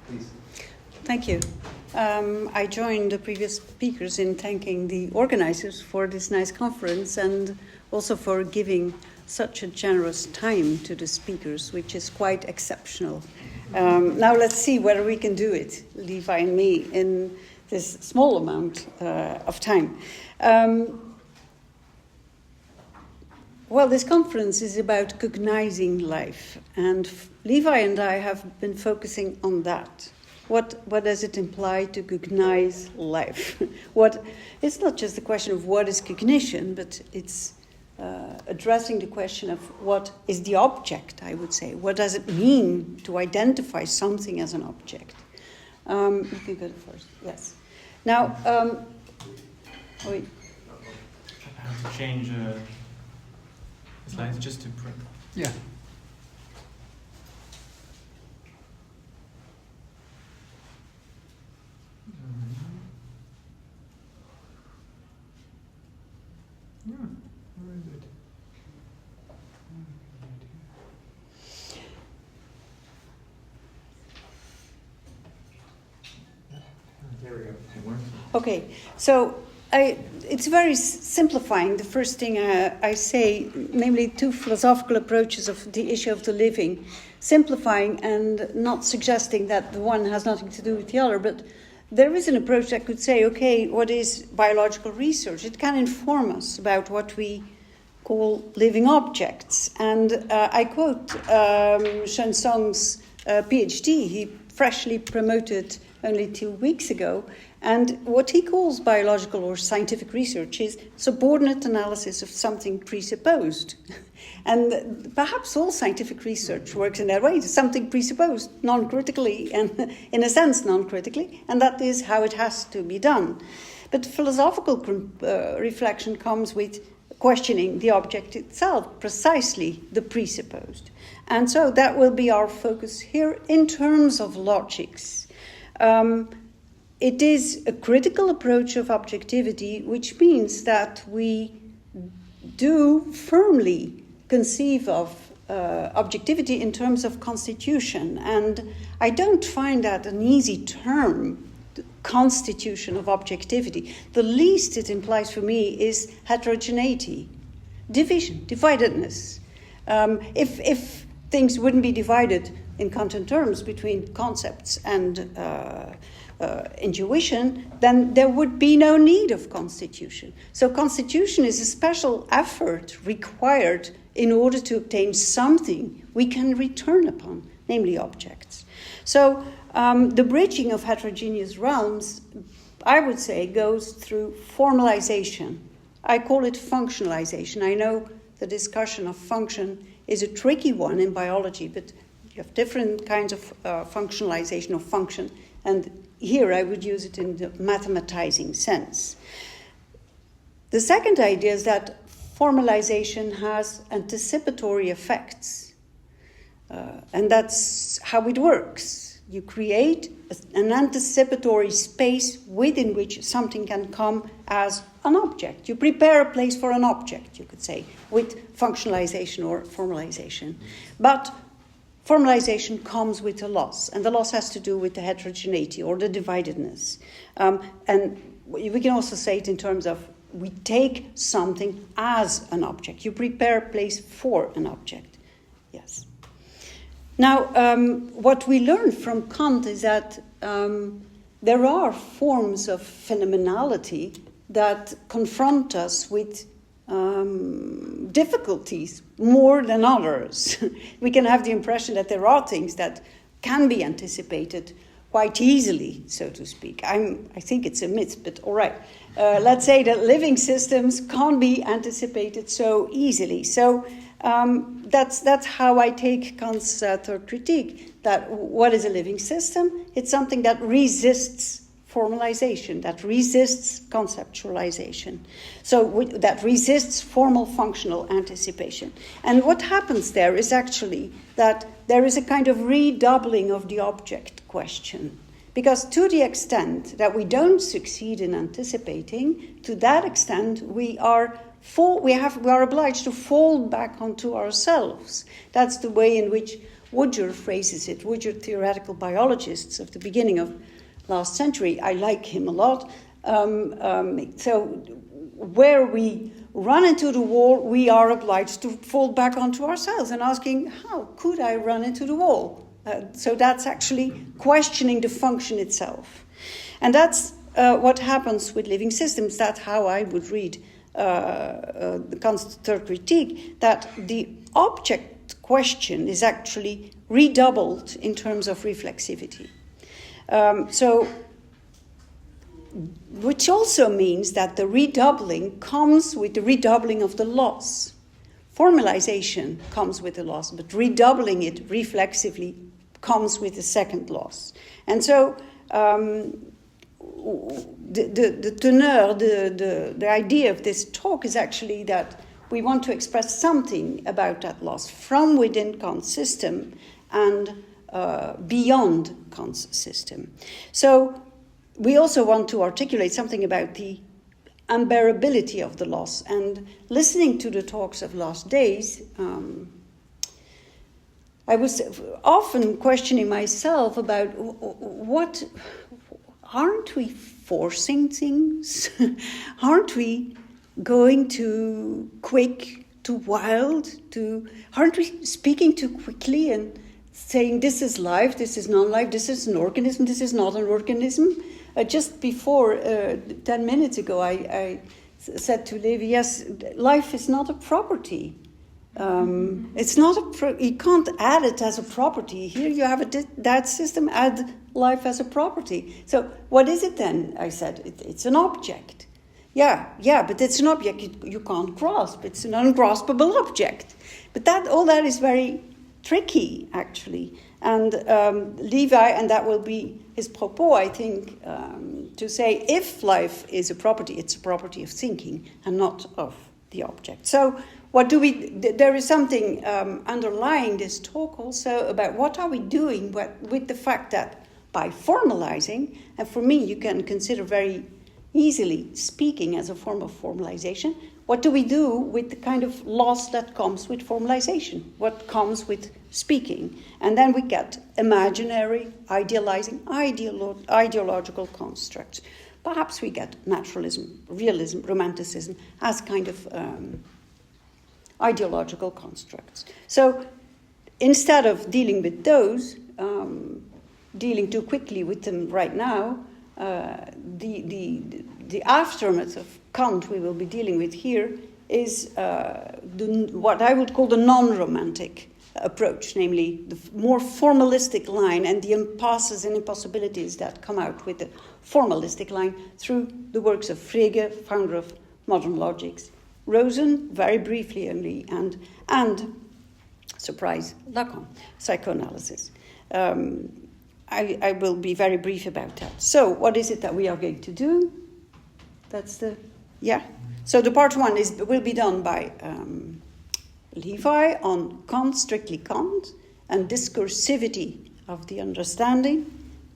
Please. Thank you. I join the previous speakers in thanking the organizers for this nice conference and also for giving such a generous time to the speakers, which is quite exceptional. Now let's see whether we can do it, Levi and me, in this small amount of time. Well, this conference is about cognizing life, and Levi and I have been focusing on that. What does it imply to cognize life? It's not just the question of what is cognition, but it's addressing the question of what is the object, I would say. What does it mean to identify something as an object? You can go first, yes. Now, wait. I have to change the slides just to print. Yeah. Yeah, very good. There we go. It works. Okay, so it's very simplifying. The first thing I say, namely two philosophical approaches of the issue of the living, simplifying and not suggesting that the one has nothing to do with the other, but there is an approach that could say, okay, what is biological research? It can inform us about what we call living objects. And I quote Shen Song's PhD. He freshly promoted only 2 weeks ago. And what he calls biological or scientific research is subordinate analysis of something presupposed. And perhaps all scientific research works in that way. It's something presupposed, non-critically, and in a sense non-critically, and that is how it has to be done. But philosophical reflection comes with questioning the object itself, precisely the presupposed. And so that will be our focus here in terms of logics. It is a critical approach of objectivity, which means that we do firmly conceive of objectivity in terms of constitution. And I don't find that an easy term, the constitution of objectivity. The least it implies for me is heterogeneity, division, dividedness. If things wouldn't be divided in content terms between concepts and intuition, then there would be no need of constitution. So constitution is a special effort required in order to obtain something we can return upon, namely objects. So the bridging of heterogeneous realms, I would say, goes through formalization. I call it functionalization. I know the discussion of function is a tricky one in biology, but you have different kinds of functionalization of function, and here I would use it in the mathematizing sense. The second idea is that formalization has anticipatory effects, and that's how it works. You create an anticipatory space within which something can come as an object. You prepare a place for an object, you could say, with functionalization or formalization. But formalization comes with a loss, and the loss has to do with the heterogeneity or the dividedness. And we can also say it in terms of we take something as an object. You prepare a place for an object. Yes. Now, what we learn from Kant is that there are forms of phenomenality that confront us with difficulties more than others. We can have the impression that there are things that can be anticipated quite easily, so to speak. I think it's a myth, but all right. Let's say that living systems can't be anticipated so easily. So that's how I take Kant's third critique, that what is a living system? It's something that resists formalization, that resists conceptualization. So that resists formal functional anticipation. And what happens there is actually that there is a kind of redoubling of the object question. Because to the extent that we don't succeed in anticipating, to that extent we are obliged to fall back onto ourselves. That's the way in which Woodger phrases it, Woodger, theoretical biologists of the beginning of last century. I like him a lot. So where we run into the wall, we are obliged to fall back onto ourselves and asking, how could I run into the wall? So that's actually questioning the function itself. And that's what happens with living systems. That's how I would read the Kant's third critique, that the object question is actually redoubled in terms of reflexivity. Which also means that the redoubling comes with the redoubling of the loss. Formalization comes with the loss, but redoubling it reflexively comes with the second loss. And so the teneur, the idea of this talk is actually that we want to express something about that loss from within Kant's system and beyond Kant's system. So we also want to articulate something about the unbearability of the loss. And listening to the talks of last days, I was often questioning myself about what, aren't we forcing things? Aren't we going too quick, too wild? Aren't we speaking too quickly and saying this is life, this is non-life, this is an organism, this is not an organism? Just before, 10 minutes ago, I said to Levi, yes, life is not a property. It's not you can't add it as a property. Here you have that system, add life as a property. So what is it then? I said, it's an object. Yeah, but it's an object you can't grasp. It's an ungraspable object. But all that is very tricky, actually. And Levi, and that will be his propos, I think, to say if life is a property, it's a property of thinking and not of the object. So there is something underlying this talk also about what are we doing with the fact that by formalizing, and for me you can consider very easily speaking as a form of formalization, what do we do with the kind of loss that comes with formalization? What comes with speaking? And then we get imaginary, idealizing, ideological constructs. Perhaps we get naturalism, realism, romanticism as kind of ideological constructs. So instead of dealing with those, dealing too quickly with them right now, the aftermath of Kant we will be dealing with here is what I would call the non-romantic approach, namely the more formalistic line and the impasses and impossibilities that come out with the formalistic line through the works of Frege, founder of modern logics, Rosen, very briefly only, and surprise, Lacan, psychoanalysis. I will be very brief about that. So what is it that we are going to do? So the part one will be done by Levi on Kant, strictly Kant, and discursivity of the understanding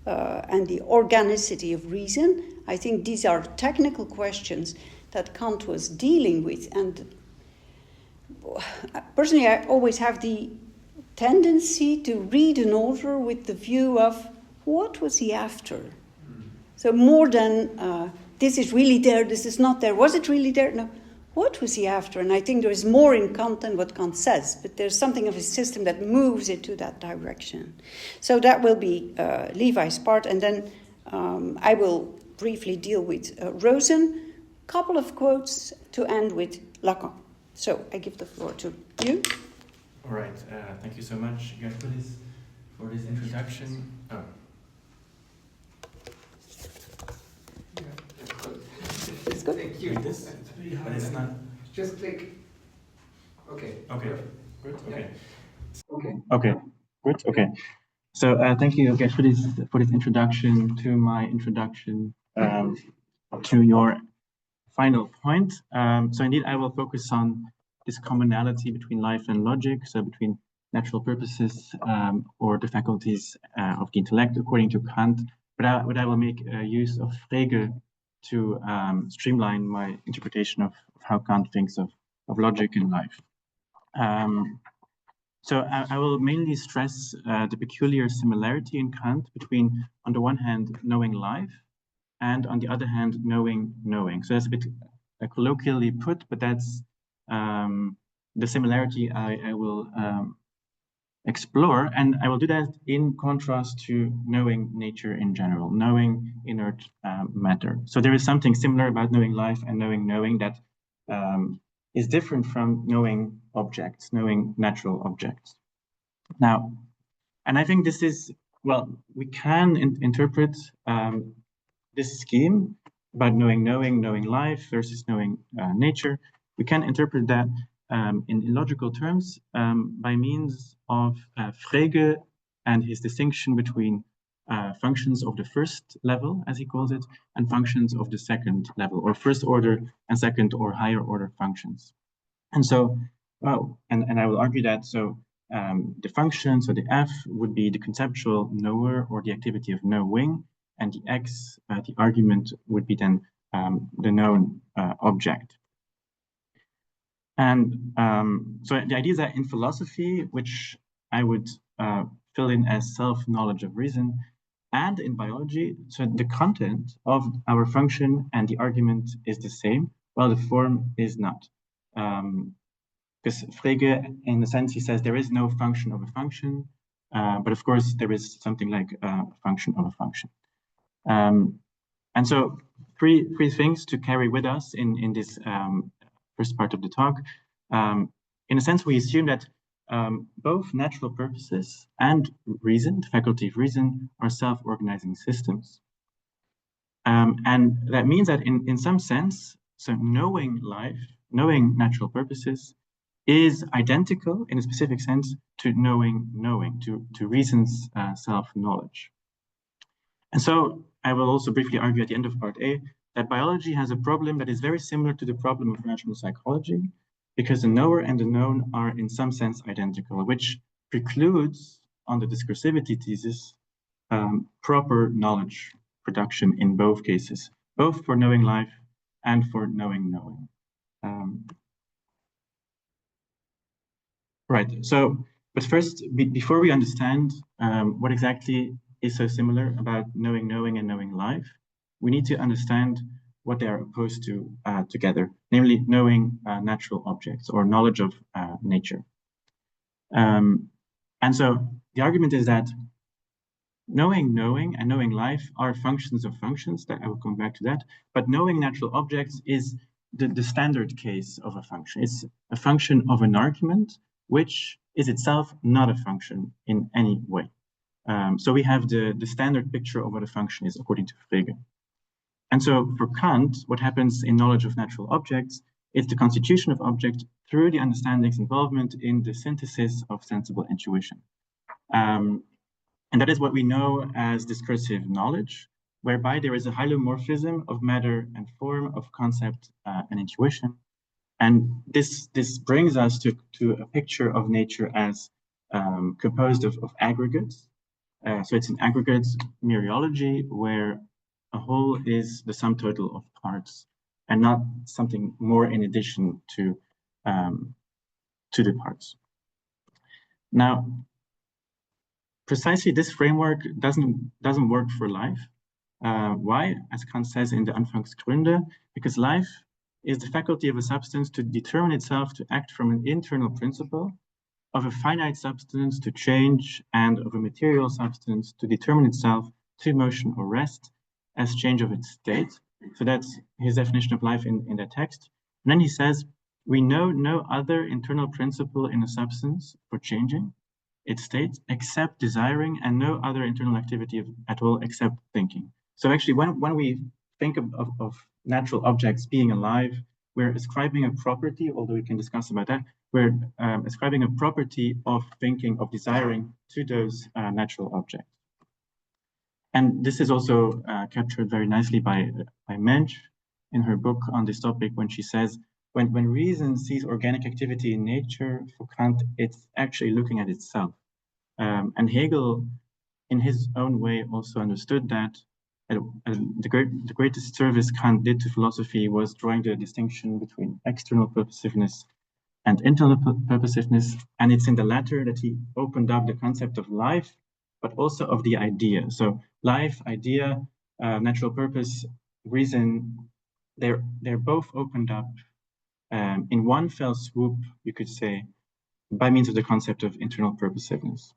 and the organicity of reason. I think these are technical questions that Kant was dealing with. And personally, I always have the tendency to read an author with the view of what was he after? So more than this is really there, this is not there. Was it really there? No. What was he after? And I think there is more in Kant than what Kant says, but there's something of his system that moves into that direction. So that will be Levi's part, and then I will briefly deal with Rosen. Couple of quotes to end with Lacan. So I give the floor to you. All right. Thank you so much, Gertrudis, for this introduction. Oh. It's good. Thank you. Like this? But it's not. Just click. Okay. Okay. Good. Okay. Okay. Okay. Good. Okay. So thank you, Gertrudis, for this introduction to my introduction to your final point. So indeed, I will focus on this commonality between life and logic, so between natural purposes or the faculties of the intellect, according to Kant. But I will make use of Frege to streamline my interpretation of how Kant thinks of logic in life. So I will mainly stress the peculiar similarity in Kant between, on the one hand, knowing life, and on the other hand, knowing knowing. So that's a bit colloquially put, but that's the similarity I will explore, and I will do that in contrast to knowing nature in general, knowing inert matter. So there is something similar about knowing life and knowing knowing that is different from knowing objects, knowing natural objects. Now, and I think this is, well, we can interpret this scheme about knowing knowing, knowing life versus knowing nature. We can interpret that in logical terms by means of Frege and his distinction between functions of the first level, as he calls it, and functions of the second level, or first order and second or higher order functions. And so, well, and I will argue that, so the function, so the F would be the conceptual knower or the activity of knowing, and the X, the argument, would be then the known object. And so the idea is that in philosophy, which I would fill in as self-knowledge of reason, and in biology, so the content of our function and the argument is the same, while the form is not. Because Frege, in a sense, he says there is no function of a function, but of course there is something like a function of a function. And so three things to carry with us in this first part of the talk. In a sense, we assume that both natural purposes and reason, the faculty of reason, are self-organizing systems. And that means that in some sense, so knowing life, knowing natural purposes, is identical in a specific sense to knowing knowing, to reason's self-knowledge. And so I will also briefly argue at the end of part A that biology has a problem that is very similar to the problem of natural psychology, because the knower and the known are in some sense identical, which precludes, on the discursivity thesis, proper knowledge production in both cases, both for knowing life and for knowing knowing. Right, so, but first, before we understand what exactly is so similar about knowing knowing and knowing life, we need to understand what they are opposed to together, namely knowing natural objects or knowledge of nature. And so the argument is that knowing knowing and knowing life are functions of functions, that I will come back to that, but knowing natural objects is the standard case of a function. It's a function of an argument, which is itself not a function in any way. So we have the standard picture of what a function is according to Frege. And so for Kant, what happens in knowledge of natural objects is the constitution of object through the understanding's involvement in the synthesis of sensible intuition. And that is what we know as discursive knowledge, whereby there is a hylomorphism of matter and form, of concept and intuition. And this brings us to a picture of nature as composed of aggregates. So it's an aggregate mereology where a whole is the sum total of parts and not something more in addition to the parts. Now, precisely this framework doesn't work for life. Why? As Kant says in the Anfangsgründe, because life is the faculty of a substance to determine itself to act from an internal principle, of a finite substance to change, and of a material substance to determine itself to motion or rest as change of its state. So that's his definition of life in that text. And then he says, we know no other internal principle in a substance for changing its state except desiring, and no other internal activity at all except thinking. So actually, when we think of natural objects being alive, we're ascribing a property, although we can discuss about that, we're ascribing a property of thinking, of desiring to those natural objects. And this is also captured very nicely by Mensch in her book on this topic, when she says, when reason sees organic activity in nature, for Kant, it's actually looking at itself. And Hegel, in his own way, also understood that the greatest service Kant did to philosophy was drawing the distinction between external purposiveness and internal purposiveness. And it's in the latter that he opened up the concept of life, but also of the idea. So life, idea, natural purpose, reason, they're both opened up in one fell swoop, you could say, by means of the concept of internal purposiveness.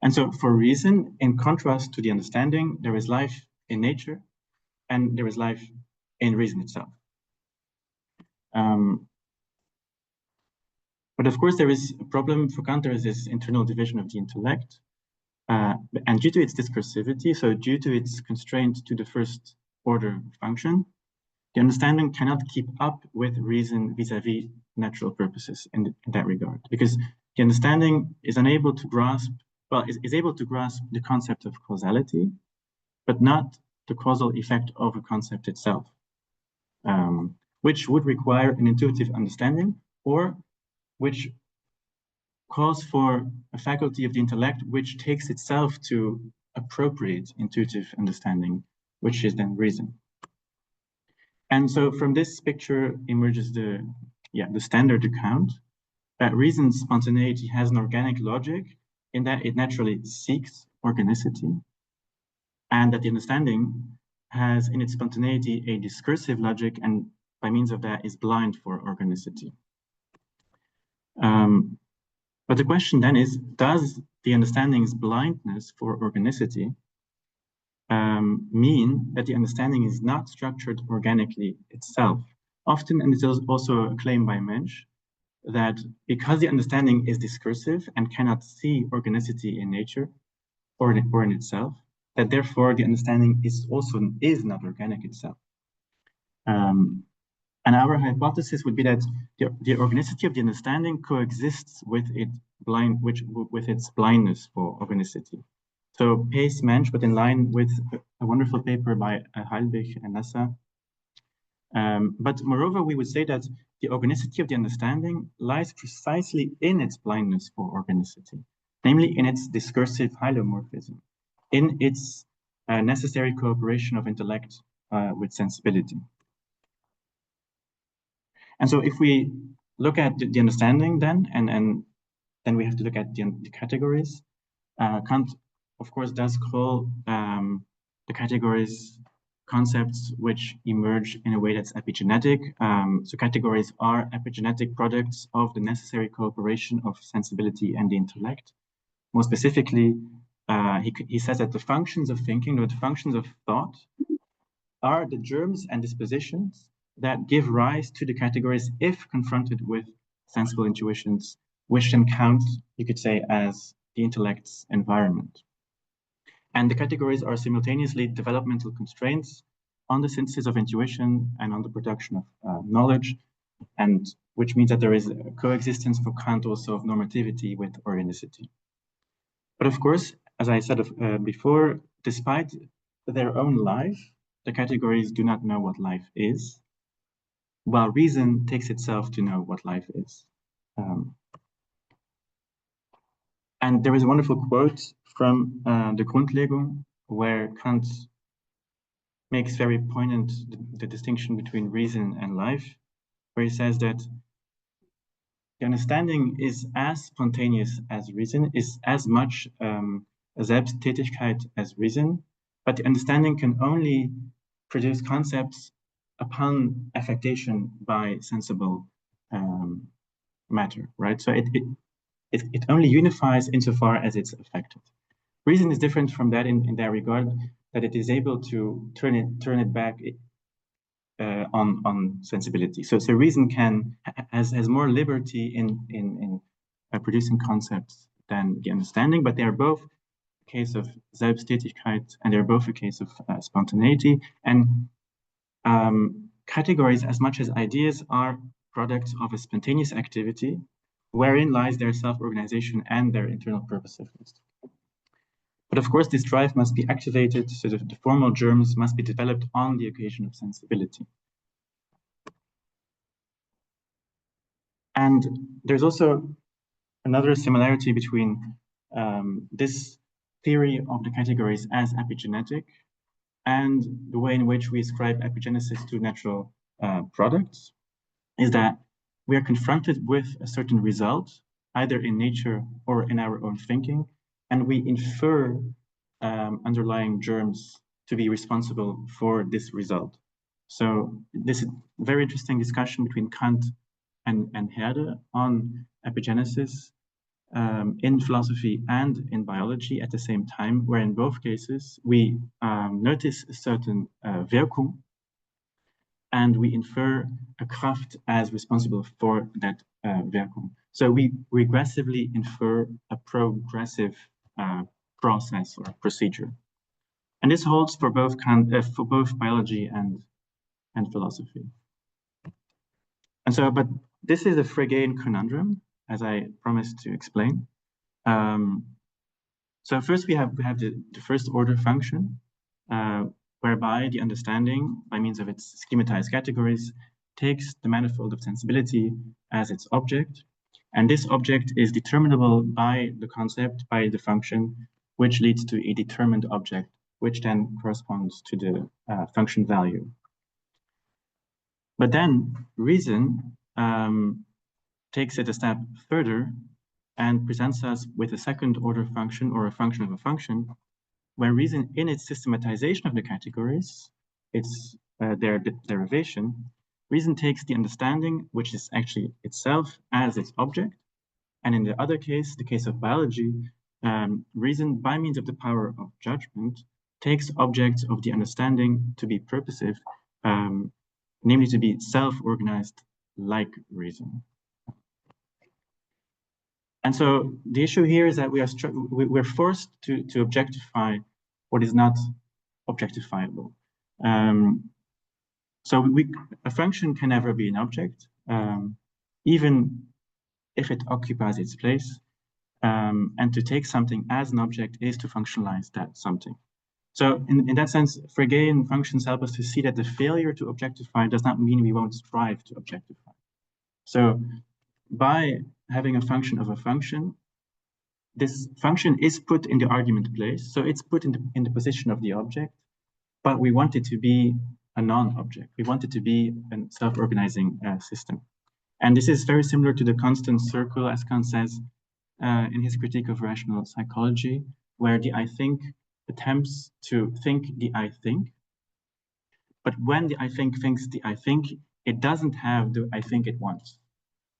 And so for reason, in contrast to the understanding, there is life in nature and there is life in reason itself. But of course, there is a problem for Kant. There is this internal division of the intellect. And due to its discursivity, so due to its constraint to the first order function, the understanding cannot keep up with reason vis-a-vis natural purposes in that regard, because the understanding is unable to grasp, well, is able to grasp the concept of causality, but not the causal effect of a concept itself, which would require an intuitive understanding, or which calls for a faculty of the intellect which takes itself to appropriate intuitive understanding, which is then reason. And so from this picture emerges the standard account that reason's spontaneity has an organic logic in that it naturally seeks organicity, and that the understanding has in its spontaneity a discursive logic, and by means of that is blind for organicity. But the question then is, does the understanding's blindness for organicity mean that the understanding is not structured organically itself? Often, and it's also a claim by Mensch, that because the understanding is discursive and cannot see organicity in nature or in itself, that therefore the understanding is not organic itself. And our hypothesis would be that the organicity of the understanding coexists with its blindness for organicity. So pace Mensch, but in line with a wonderful paper by Haeck and Nasser. But moreover, we would say that the organicity of the understanding lies precisely in its blindness for organicity, namely in its discursive hylomorphism, in its necessary cooperation of intellect with sensibility. And so if we look at the understanding then, and then we have to look at the categories. Kant, of course, does call the categories concepts which emerge in a way that's epigenetic. So categories are epigenetic products of the necessary cooperation of sensibility and the intellect. More specifically, he says that the functions of thinking, or the functions of thought, are the germs and dispositions that give rise to the categories if confronted with sensible intuitions, which then count, you could say, as the intellect's environment. And the categories are simultaneously developmental constraints on the synthesis of intuition and on the production of knowledge, and which means that there is a coexistence for Kant also of normativity with organicity. But of course, as I said before, despite their own life, the categories do not know what life is, while reason takes itself to know what life is. And there is a wonderful quote from the Grundlegung, where Kant makes very poignant the distinction between reason and life, where he says that the understanding is as spontaneous as reason, is as much Selbsttätigkeit as reason, but the understanding can only produce concepts upon affectation by sensible matter, right? So it only unifies insofar as it's affected. Reason is different from that in that regard, that it is able to turn it back on sensibility. So reason has more liberty in producing concepts than the understanding, but they are both a case of Selbsttätigkeit and they're both a case of spontaneity. And categories, as much as ideas, are products of a spontaneous activity, wherein lies their self-organization and their internal purposiveness. But of course, this drive must be activated, so that the formal germs must be developed on the occasion of sensibility. And there's also another similarity between this theory of the categories as epigenetic and the way in which we ascribe epigenesis to natural products, is that we are confronted with a certain result, either in nature or in our own thinking, and we infer underlying germs to be responsible for this result. So this is a very interesting discussion between Kant and Herder on epigenesis in philosophy and in biology at the same time, where in both cases we notice a certain Wirkung, and we infer a Kraft as responsible for that Wirkung. So we regressively infer a progressive process or procedure. And this holds for both biology and philosophy. And so, but this is a Fregean conundrum, as I promised to explain. So first we have the first order function, whereby the understanding, by means of its schematized categories, takes the manifold of sensibility as its object. And this object is determinable by the concept, by the function, which leads to a determined object, which then corresponds to the function value. But then reason takes it a step further and presents us with a second order function, or a function of a function, where reason, in its systematization of the categories, their derivation, reason takes the understanding, which is actually itself, as its object. And in the other case, the case of biology, reason, by means of the power of judgment, takes objects of the understanding to be purposive, namely to be self-organized like reason. And so the issue here is that we're forced to objectify what is not objectifiable. So a function can never be an object, even if it occupies its place. And to take something as an object is to functionalize that something. So in that sense, Fregean functions help us to see that the failure to objectify does not mean we won't strive to objectify. So by having a function of a function, this function is put in the argument place. So it's put in the position of the object, but we want it to be a non-object. We want it to be a self-organizing system. And this is very similar to the constant circle, as Kant says in his critique of rational psychology, where the I think attempts to think the I think. But when the I think thinks the I think, it doesn't have the I think it wants,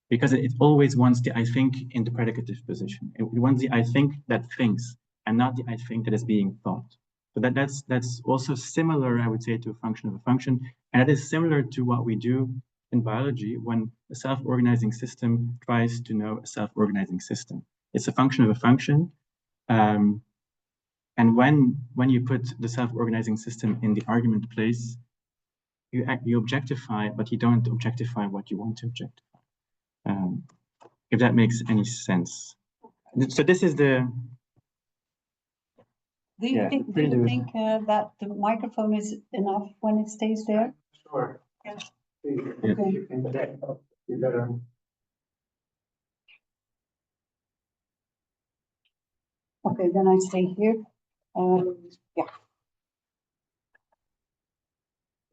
because it always wants the I think in the predicative position. It wants the I think that thinks, and not the I think that is being thought. So that's also similar, I would say, to a function of a function. And that is similar to what we do in biology when a self-organizing system tries to know a self-organizing system. It's a function of a function. And when you put the self-organizing system in the argument place, you objectify, but you don't objectify what you want to objectify. If that makes any sense. So this is the... Do you think that the microphone is enough when it stays there? Sure. Yeah. Okay. You can be better. Okay, then I stay here. Yeah.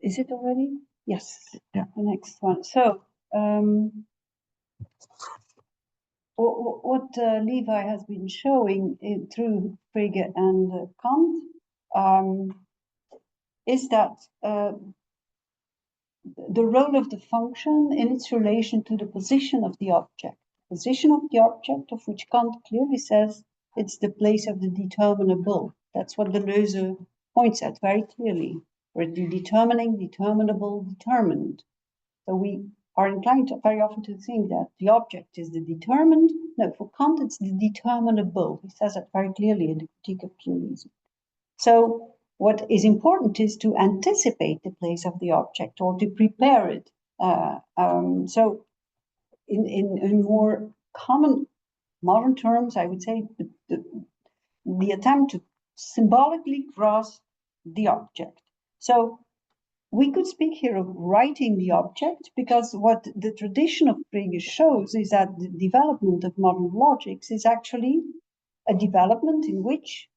Is it already? Yes. Yeah. The next one. So, what Levi has been showing through Frege and Kant is that the role of the function in its relation to the position of the object. Position of the object, of which Kant clearly says it's the place of the determinable. That's what Deleuze points at very clearly. Where the determining, determinable, determined. So we are inclined very often to think that the object is the determined. No, for Kant, it's the determinable. He says that very clearly in the Critique of Pure Reason. So what is important is to anticipate the place of the object or to prepare it. So in more common modern terms, I would say the attempt to symbolically grasp the object. So we could speak here of writing the object, because what the tradition of Frege shows is that the development of modern logics is actually a development in which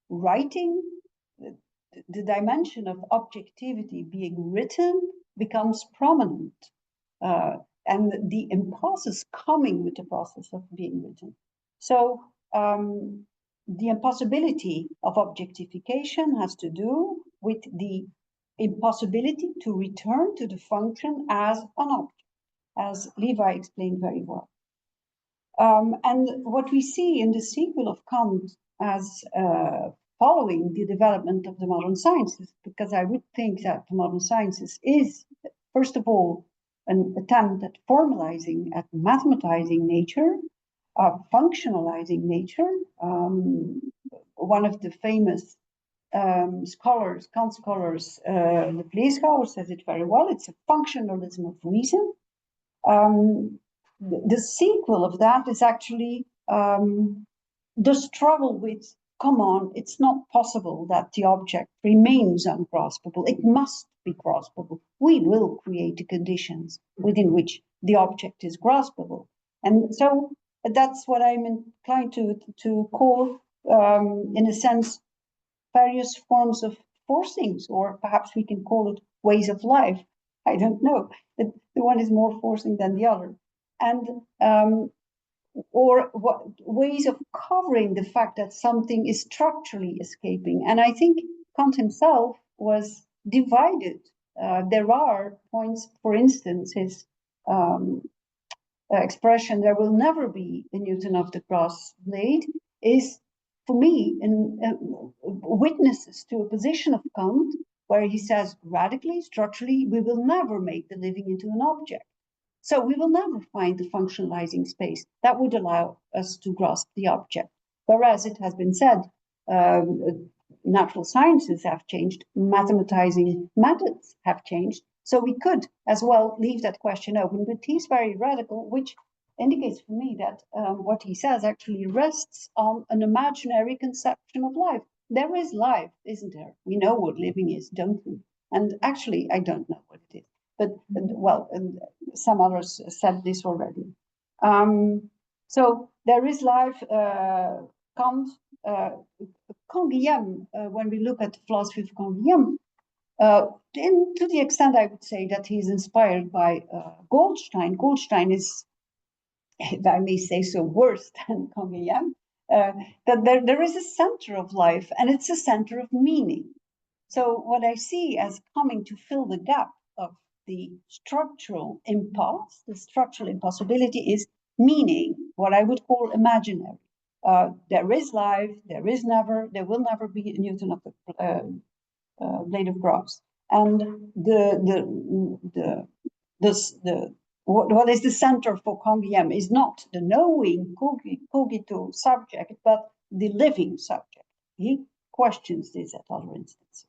writing, the dimension of objectivity being written, becomes prominent. and the impasse is coming with the process of being written. So the impossibility of objectification has to do with the impossibility to return to the function as an object, as Levi explained very well. And what we see in the sequel of Kant as following the development of the modern sciences, because I would think that the modern sciences is, first of all, an attempt at formalizing, at mathematizing nature, functionalizing nature. One of the famous scholars, Kant scholars, Levi says it very well. It's a functionalism of reason. The sequel of that is actually the struggle with, come on, it's not possible that the object remains ungraspable. It must be graspable. We will create the conditions within which the object is graspable. And so that's what I'm inclined to call, in a sense, various forms of forcings, or perhaps we can call it ways of life. I don't know. The one is more forcing than the other. And or what ways of covering the fact that something is structurally escaping. And I think Kant himself was divided. There are points, for instance, his expression, there will never be a Newton of the grass blade, is, for me, witnesses to a position of Kant where he says radically, structurally, we will never make the living into an object. So we will never find the functionalizing space that would allow us to grasp the object. Whereas it has been said, natural sciences have changed, mathematizing methods have changed. So we could as well leave that question open, but he's very radical, which indicates for me that what he says actually rests on an imaginary conception of life. There is life, isn't there? We know what living is, don't we? And actually, I don't know what it is. But, well, some others said this already. So there is life. Kant, Canguilhem, when we look at the philosophy of Canguilhem, to the extent I would say that he's inspired by Goldstein. Goldstein is, if I may say so, worse than Canguilhem. That there is a center of life, and it's a center of meaning. So what I see as coming to fill the gap of the structural impasse, the structural impossibility, is meaning, what I would call imaginary. There is life, there will never be a Newton of the blade of grass. And what is the center for Canguilhem is not the knowing cogito subject, but the living subject. He questions this at other instances.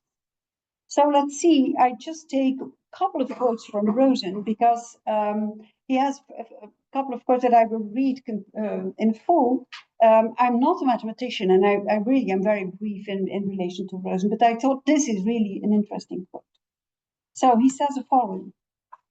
So let's see, I just take a couple of quotes from Rosen, because he has a couple of quotes that I will read in full. I'm not a mathematician, and I really am very brief in relation to Rosen, but I thought this is really an interesting quote. So he says the following: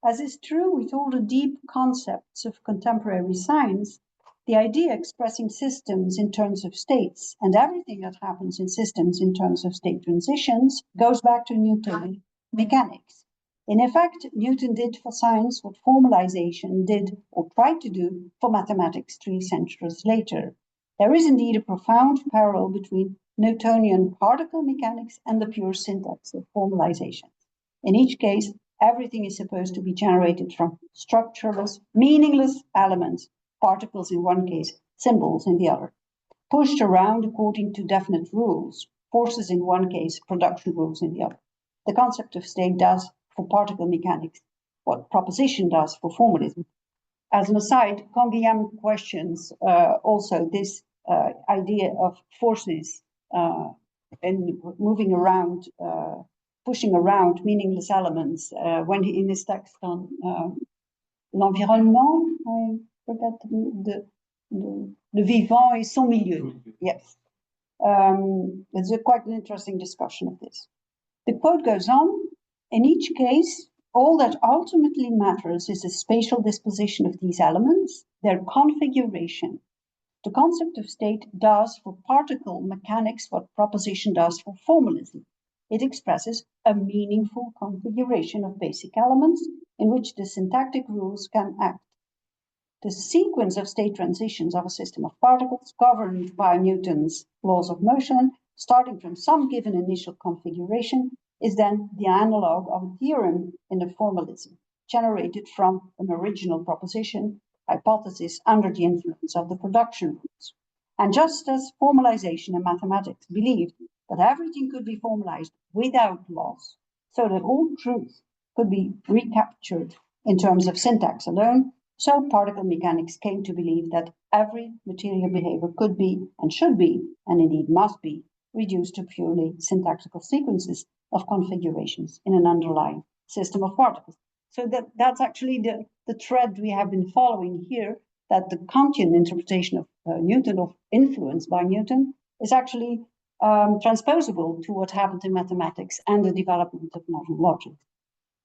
as is true with all the deep concepts of contemporary science, the idea expressing systems in terms of states and everything that happens in systems in terms of state transitions goes back to Newtonian mechanics. In effect, Newton did for science what formalization did or tried to do for mathematics 3 centuries later. There is indeed a profound parallel between Newtonian particle mechanics and the pure syntax of formalization. In each case, everything is supposed to be generated from structureless, meaningless elements, particles in one case, symbols in the other, pushed around according to definite rules, forces in one case, production rules in the other. The concept of state does for particle mechanics what proposition does for formalism. As an aside, Canguilhem questions also this idea of forces and moving around, pushing around meaningless elements when he, in his text on l'environnement, I forget le vivant et son milieu. Yes. It's quite an interesting discussion of this. The quote goes on: in each case, all that ultimately matters is the spatial disposition of these elements, their configuration. The concept of state does for particle mechanics what proposition does for formalism. It expresses a meaningful configuration of basic elements in which the syntactic rules can act. The sequence of state transitions of a system of particles governed by Newton's laws of motion, starting from some given initial configuration, is then the analog of a theorem in a formalism, generated from an original proposition, hypothesis under the influence of the production rules. And just as formalization in mathematics believed that everything could be formalized without laws, so that all truth could be recaptured in terms of syntax alone, so particle mechanics came to believe that every material behavior could be and should be, and indeed must be, reduced to purely syntactical sequences of configurations in an underlying system of particles. So that's actually the thread we have been following here, that the Kantian interpretation of Newton, of influence by Newton, is actually transposable to what happened in mathematics and the development of modern logic.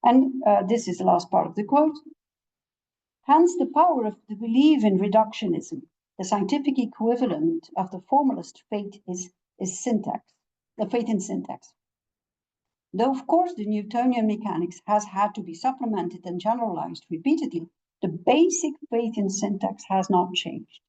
And this is the last part of the quote. Hence, the power of the belief in reductionism, the scientific equivalent of the formalist faith is syntax, the faith in syntax. Though, of course, the Newtonian mechanics has had to be supplemented and generalized repeatedly, the basic faith in syntax has not changed.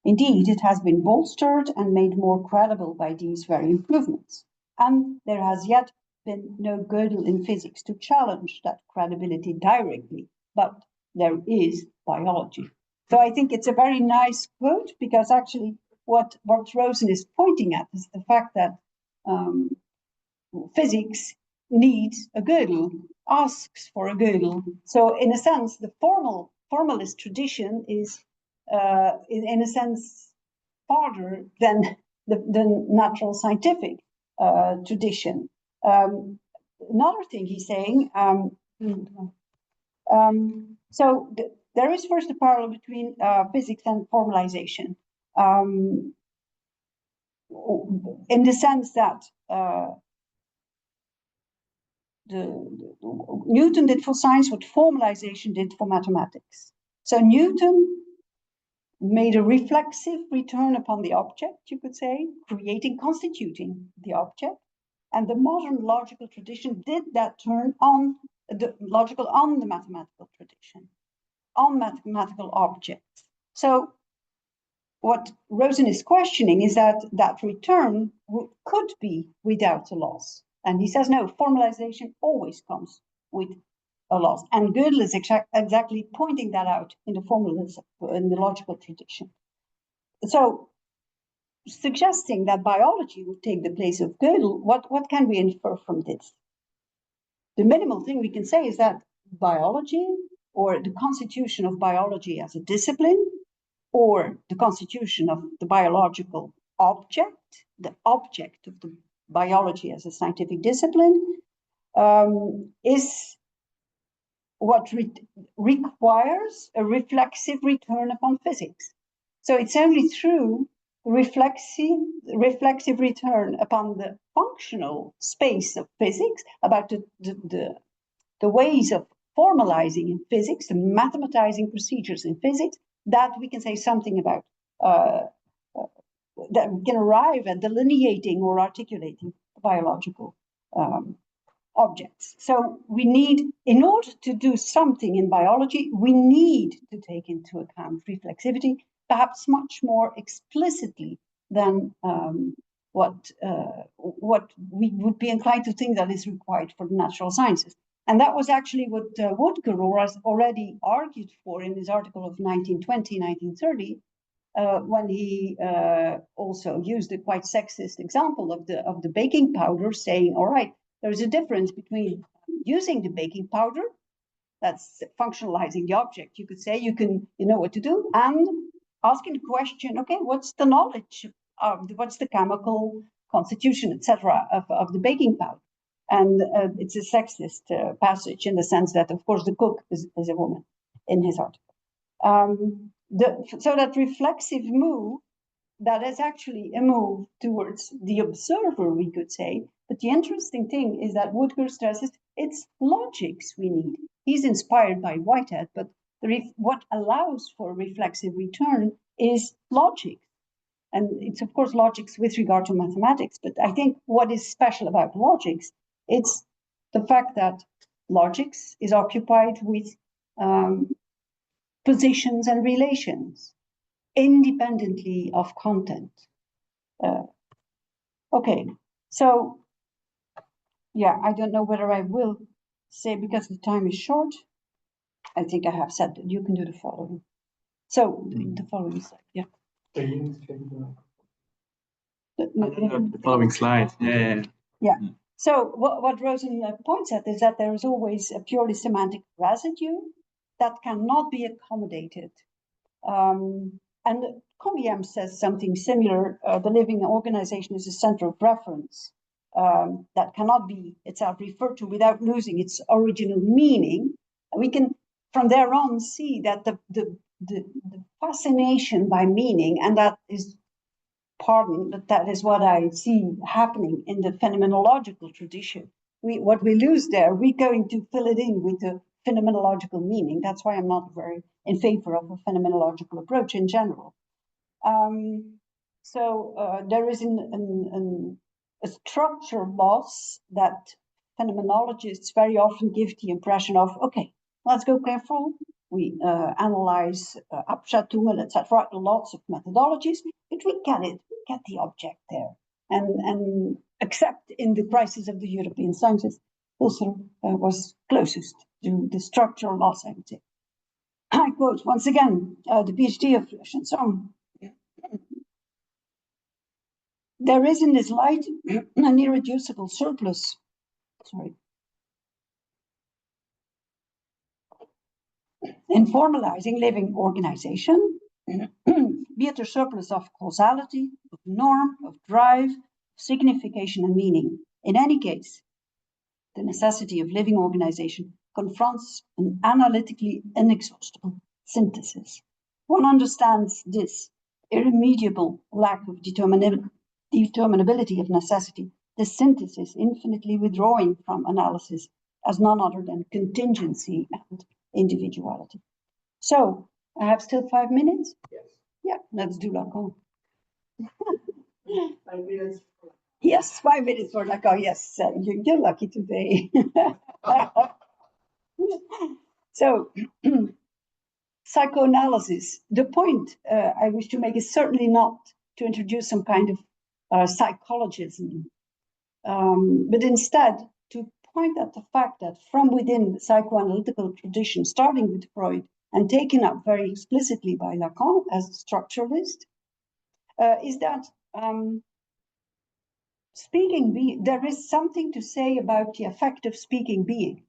Indeed, it has been bolstered and made more credible by these very improvements. And there has yet been no Gödel in physics to challenge that credibility directly, but there is biology. So I think it's a very nice quote, because actually what Rosen is pointing at is the fact that physics needs a Gödel, asks for a Gödel. So in a sense, the formalist tradition is in a sense farther than the natural scientific tradition. Another thing he's saying, there is first a parallel between physics and formalization, in the sense that Newton did for science what formalization did for mathematics. So Newton made a reflexive return upon the object, you could say, constituting the object. And the modern logical tradition did that turn on the logical on the mathematical tradition, on mathematical objects. So what Rosen is questioning is that return could be without a loss. And he says, no, formalization always comes with a loss. And Gödel is exactly pointing that out in the logical tradition. So suggesting that biology would take the place of Gödel, what can we infer from this? The minimal thing we can say is that biology, or the constitution of biology as a discipline, or the constitution of the biological object, the object of the biology as a scientific discipline, is what requires a reflexive return upon physics. So it's only through reflexive return upon the functional space of physics, about the ways of formalizing in physics, the mathematizing procedures in physics, that we can say something about, that we can arrive at delineating or articulating biological objects. So we need, in order to do something in biology, we need to take into account reflexivity, perhaps much more explicitly than what we would be inclined to think that is required for the natural sciences. And that was actually what Woodker already argued for in his article of 1920, 1930, when he also used a quite sexist example of the baking powder, saying, all right, there's a difference between using the baking powder, that's functionalizing the object, you could say, you know what to do, and asking the question, okay, what's the knowledge of, what's the chemical constitution, etc., of the baking powder? And it's a sexist passage in the sense that, of course, the cook is a woman in his article. So that reflexive move, that is actually a move towards the observer, we could say. But the interesting thing is that Woodker stresses it's logics we need. He's inspired by Whitehead, but what allows for reflexive return is logic. And it's, of course, logics with regard to mathematics. But I think what is special about logics, it's the fact that logics is occupied with positions and relations, independently of content. Okay, so yeah, I don't know whether I will say, because the time is short, I think I have said that you can do the following. So the following slide, yeah. The following slide. Yeah. So what Rosen points at is that there is always a purely semantic residue that cannot be accommodated. And Combiem says something similar. The living organization is a center of reference that cannot be itself referred to without losing its original meaning. And we can, from there on, see that the fascination by meaning, and that is, pardon, but that is what I see happening in the phenomenological tradition. What we lose there, we're going to fill it in with the phenomenological meaning. That's why I'm not very in favor of a phenomenological approach in general. There is a structure loss that phenomenologists very often give the impression of, okay, let's go careful. We analyze Abschattungen, etc., lots of methodologies, but we get it, we get the object there. And except in the crisis of the European sciences, also was closest to the structural loss, I would say. I quote once again the PhD of Chanson. There is in this light an irreducible surplus. In formalizing living organization, be it a surplus of causality, of norm, of drive, signification, and meaning. In any case, the necessity of living organization confronts an analytically inexhaustible synthesis. One understands this irremediable lack of determinability of necessity, the synthesis infinitely withdrawing from analysis as none other than contingency and individuality. So, I have still 5 minutes? Yes. Yeah, let's do Lacan. 5 minutes. Yes, 5 minutes for Lacan. Yes, you're lucky today. So, psychoanalysis. The point I wish to make is certainly not to introduce some kind of psychologism, but instead to point at the fact that from within the psychoanalytical tradition, starting with Freud and taken up very explicitly by Lacan as a structuralist, is that there is something to say about the effect of speaking being.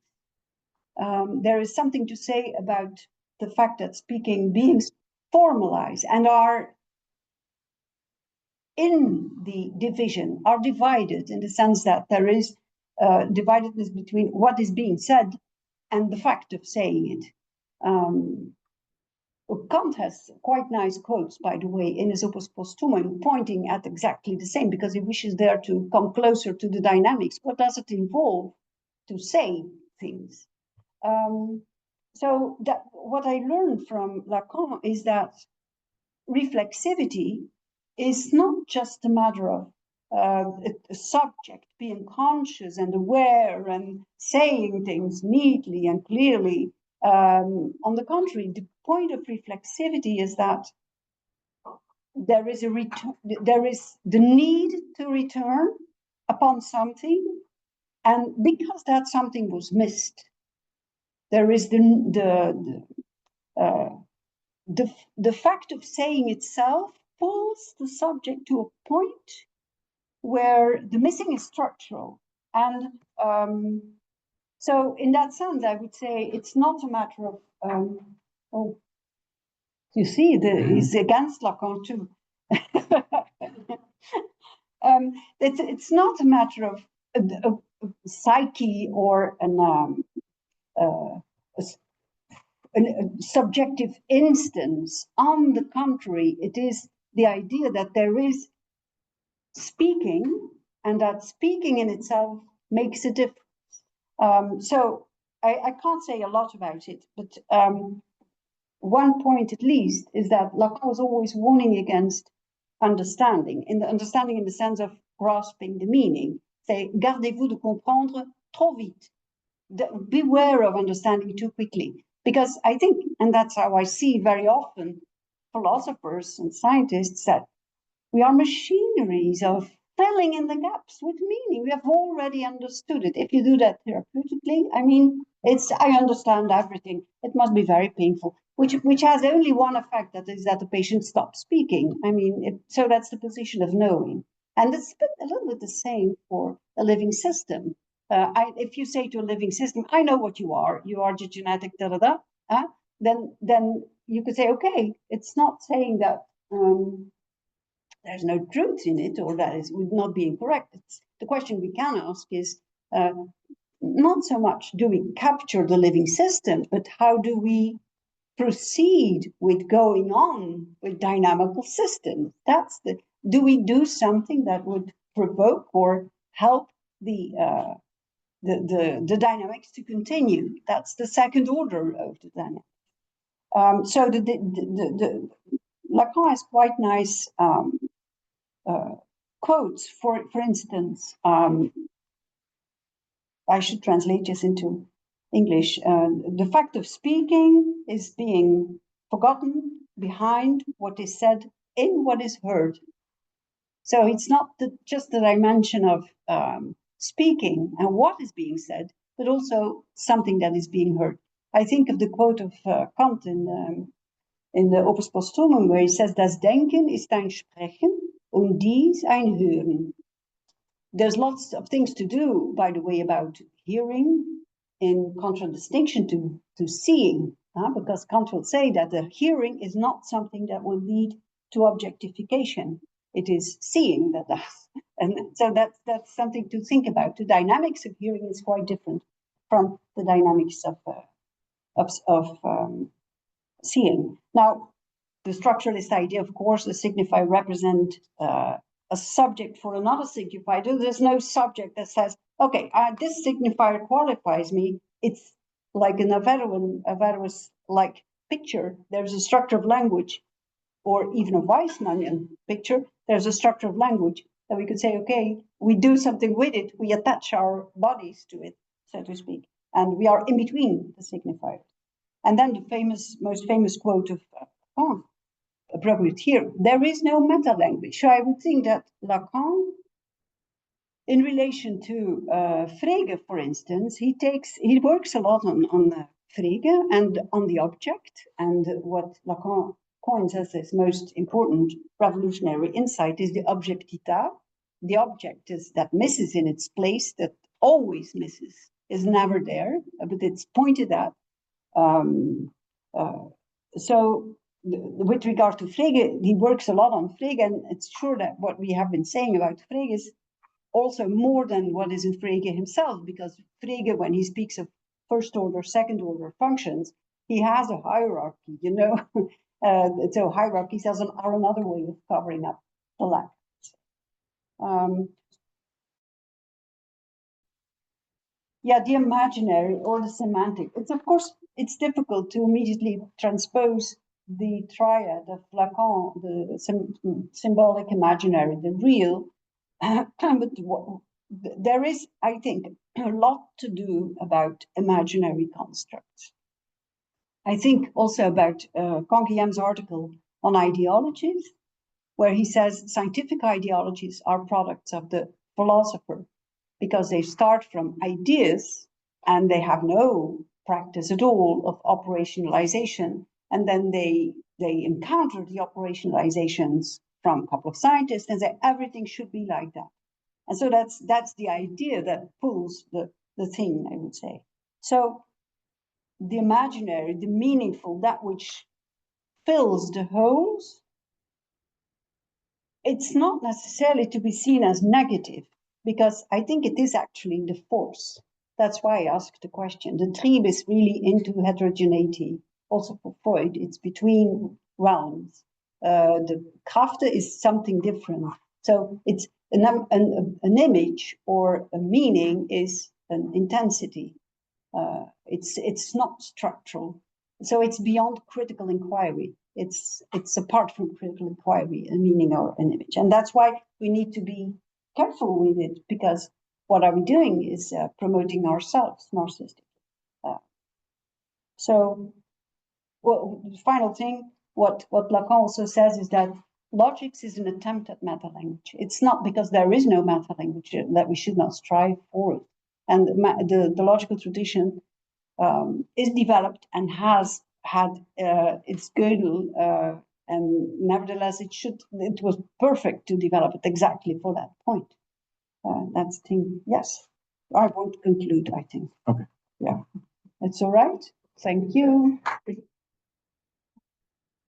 There is something to say about the fact that speaking beings formalize and are in the division, are divided in the sense that there is dividedness between what is being said and the fact of saying it. Kant has quite nice quotes, by the way, in his Opus Posthumum, pointing at exactly the same, because he wishes there to come closer to the dynamics. What does it involve to say things? So that what I learned from Lacan is that reflexivity is not just a matter of a subject being conscious and aware and saying things neatly and clearly. On the contrary, the point of reflexivity is that there is the need to return upon something, and because that something was missed, there is the fact of saying itself pulls the subject to a point where the missing is structural. And so in that sense, I would say it's not a matter of, you see, he's against Lacan too. It's not a matter of a psyche or a subjective instance. On the contrary, it is the idea that there is speaking, and that speaking in itself makes a difference. So I can't say a lot about it, but one point at least is that Lacan was always warning against understanding in the sense of grasping the meaning. Say, gardez-vous de comprendre trop vite. beware of understanding too quickly. Because I think, and that's how I see very often philosophers and scientists, that we are machineries of filling in the gaps with meaning. We have already understood it. If you do that therapeutically, I mean, I understand everything. It must be very painful, which has only one effect, that is that the patient stops speaking. I mean, so that's the position of knowing. And it's a little bit the same for a living system. If you say to a living system, I know what you are the genetic da-da-da, then you could say, okay, it's not saying that there's no truth in it, or that it would not be incorrect. The question we can ask is not so much do we capture the living system, but how do we proceed with going on with dynamical systems? Do we do something that would provoke or help the dynamics to continue? That's the second order of the dynamics. So Lacan has quite nice quotes. For instance, I should translate this into English. The fact of speaking is being forgotten behind what is said in what is heard. So it's not just the dimension of speaking and what is being said, but also something that is being heard. I think of the quote of Kant in the Opus Posthumum, where he says, "Das Denken ist ein Sprechen und dies ein Hören." There's lots of things to do, by the way, about hearing, in contradistinction to seeing, because Kant will say that the hearing is not something that will lead to objectification. It is seeing that does. And so that's something to think about. The dynamics of hearing is quite different from the dynamics of seeing. Now, the structuralist idea, of course, the signifier represent a subject for another signifier. There's no subject that says, okay, this signifier qualifies me. It's like an Averroes-like picture. There's a structure of language, or even a Weissmannian picture. There's a structure of language that we could say, okay, we do something with it. We attach our bodies to it, so to speak. And we are in between the signifiers. And then the most famous quote of Lacan, appropriate here, there is no meta-language. So I would think that Lacan, in relation to Frege, for instance, he works a lot on Frege and on the object, and what Lacan coins as his most important revolutionary insight is the objectita. The object is that misses in its place, that always misses, is never there, but it's pointed at. So with regard to Frege, he works a lot on Frege, and it's sure that what we have been saying about Frege is also more than what is in Frege himself, because Frege, when he speaks of first order, second order functions, he has a hierarchy, you know. So hierarchies are another way of covering up the lack. Yeah, the imaginary or the semantic. Of course, it's difficult to immediately transpose the triad of Lacan, the symbolic imaginary, the real. But there is, I think, a lot to do about imaginary constructs. I think also about Canguilhem's article on ideologies, where he says scientific ideologies are products of the philosopher, because they start from ideas and they have no practice at all of operationalization. And then they encounter the operationalizations from a couple of scientists and say everything should be like that. And so that's the idea that pulls the thing, I would say. So the imaginary, the meaningful, that which fills the holes, it's not necessarily to be seen as negative, because I think it is actually the force. That's why I asked the question. The trieb is really into heterogeneity. Also for Freud, it's between realms. The Kraft is something different. So it's an image or a meaning is an intensity. It's not structural. So it's beyond critical inquiry. It's apart from critical inquiry, a meaning or an image. And that's why we need to be careful with it, because what are we doing is promoting ourselves narcissistically. So, well, the final thing, what Lacan also says is that logics is an attempt at meta language. It's not because there is no meta language that we should not strive for it. And the logical tradition is developed and has had its girdle, and nevertheless, it was perfect to develop it exactly for that point. That's the thing. Yes, I won't conclude. I think. Okay. Yeah, it's all right. Thank you.